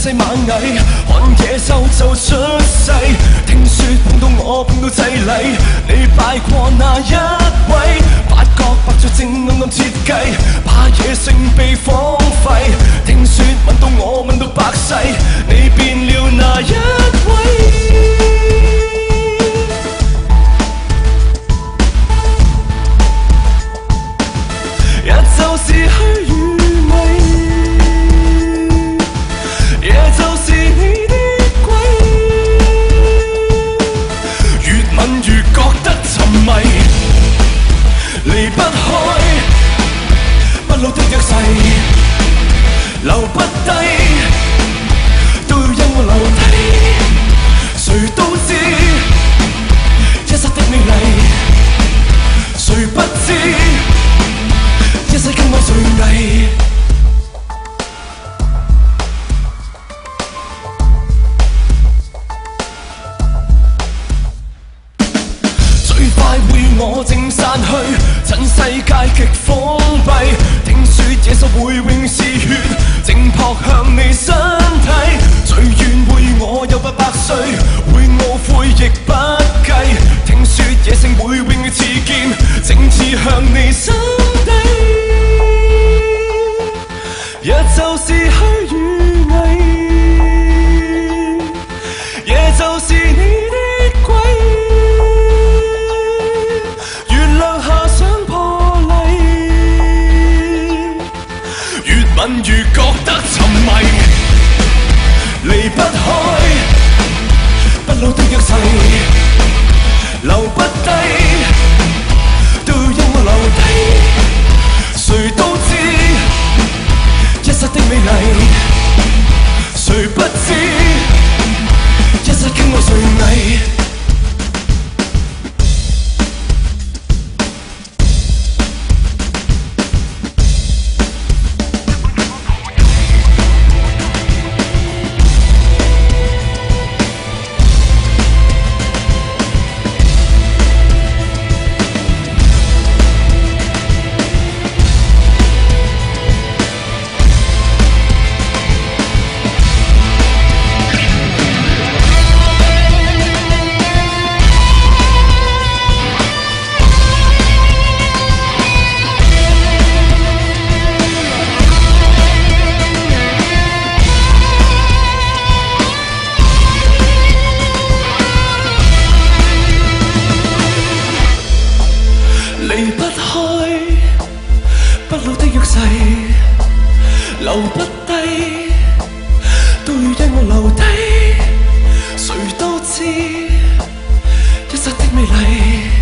世螞蟻，看野獸就出世。聽說碰到我碰到祭禮，你拜過那一位？八角白雀正暗暗設計，怕野性被荒廢。聽說問到我問到百世，你變了那一位？也就是虛與偽，也就是你的鬼，越吻越覺得沉迷，離不開不老的約誓，留不低，都要因我留低。誰都知一生的美麗，誰不知一世跟我垂危。最快會我正散去，趁世界極封閉。聽說野獸會永嗜血，正撲向你身體。最遠會我有800歲，會懊悔亦不計。聽說野性會永刺劍，正刺向你心底。也就是虛與偽，也就是你的鬼，月亮下想破例，越吻越覺得沉迷，離不開不老的約誓，留不低，都要因我留低。誰都知一生的美麗，誰不知一世跟我垂危。離不開不老的約誓，留不低，都要因我留低。誰都知一生的美麗。